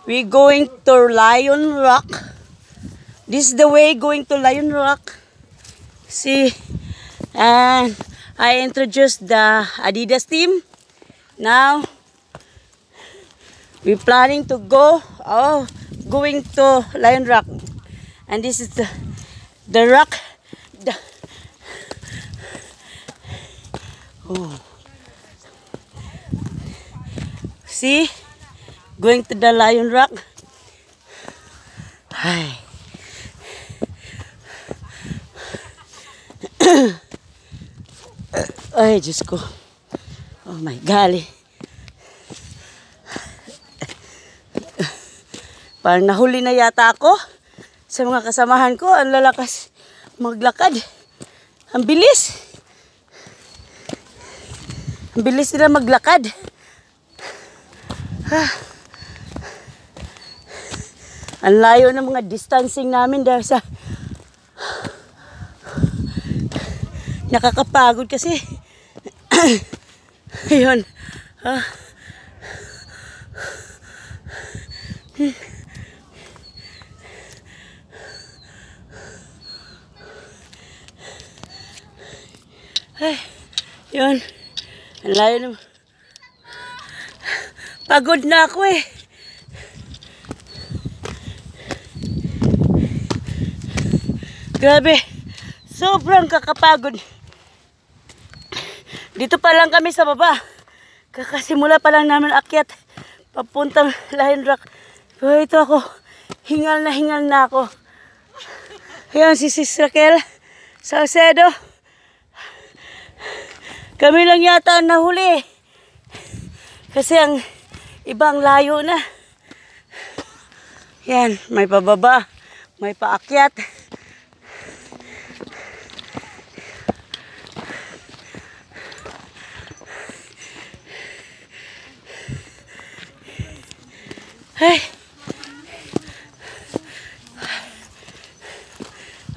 We going to Lion Rock. This is the way going to Lion Rock. See, and I introduced the Adidas team. Now we're planning to go. Going to Lion Rock, and this is the rock. See, going to the Lion Rock. Hi. Ay, Diyos ko. Oh my golly. Parang nahuli na yata ako sa mga kasamahan ko. Ang lalakas maglakad. Ang bilis. Ang bilis nila maglakad. Ang layo ng mga distancing namin dahil sa nakakapagod kasi. Ayun. Yun. Ang layo naman. Pagod na ako eh. Grabe. Sobrang kakapagod. Dito pa lang kami sa baba. Kakasimula pa lang namin akyat. Papuntang Lion Rock. Pero ito ako. Hingal na ako. Ayan si Sis Raquel Salcedo. Kami lang yata ang nahuli. Kasi ang ibang layo na. Yan, may pababa, may paakyat.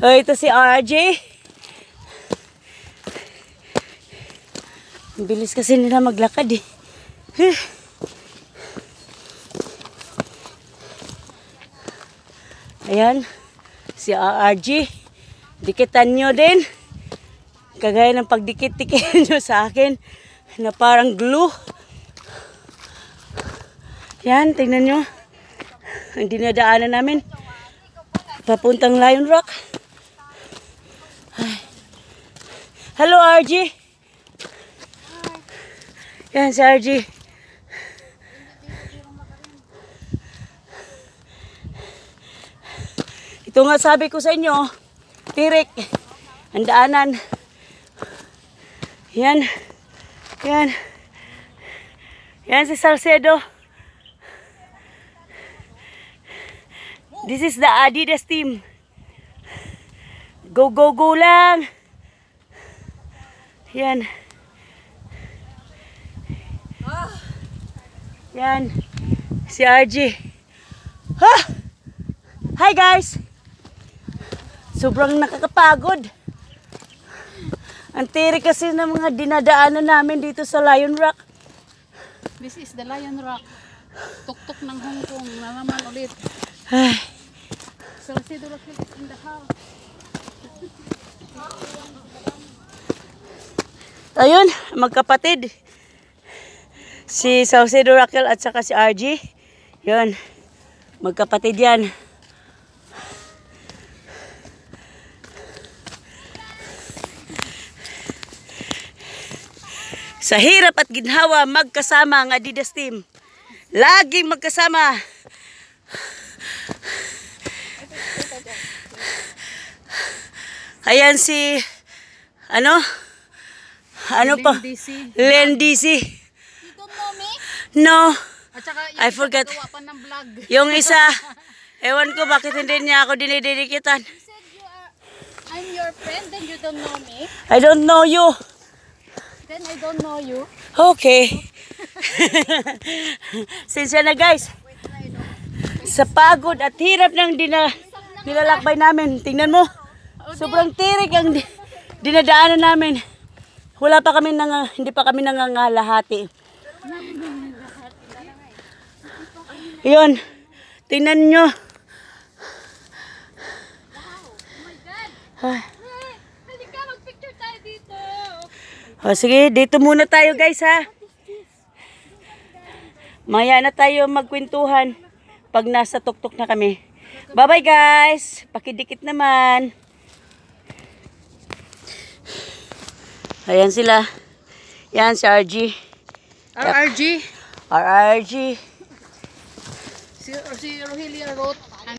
Ito si RJ. Ang bilis kasi nila maglakad eh. Ayan, si RJ. Dikitan nyo din. Kagaya ng pagdikit-dikit nyo sa akin na parang glue. Yan, tingnan nyo. Ang dinadaanan namin. Papuntang Lion Rock. Hello, RJ. Yan si RJ. Ito nga sabi ko sa inyo, tirik, ang daanan. Yan. Yan. Yan si Salcedo. This is the Adidas team. Go, go, go lang. Yan. Yan. Si RJ. Hi guys. Sobrang nakakapagod. Ang tirik kasi ng mga dinadaanan namin dito sa Lion Rock. This is the Lion Rock. Tuktok ng Hong Kong. Nanaman ulit. Salcedo Raquel in the house. Ayun, magkapatid. Si Salcedo Raquel at saka si RJ. Yun, magkapatid yan. Sa hirap at ginhawa, magkasama ang Adidas team. Laging magkasama. Ayan si, ano pa? Len DC. You don't know me? No. At saka I forgot. Pa ng vlog. Yung isa, ewan ko bakit hindi niya ako dinidikitan. You said I'm your friend, then you don't know me? I don't know you. Then I don't know you. Okay. Sinsya na guys. Sa pagod at hirap ng nilalakbay namin. Tingnan mo. Sobrang tirik ang dinadaanan namin. Hindi pa kami nangangalahati. Yun. Tingnan nyo. Ay. Halika, mag-picture tayo dito. O, sige, dito muna tayo guys ha. Maya na tayo magkwentuhan pag nasa tuktok na kami. Bye-bye guys. Pakidikit naman. Ayan sila. Yan si RG. RRG. RRG. Si Rohelia wrote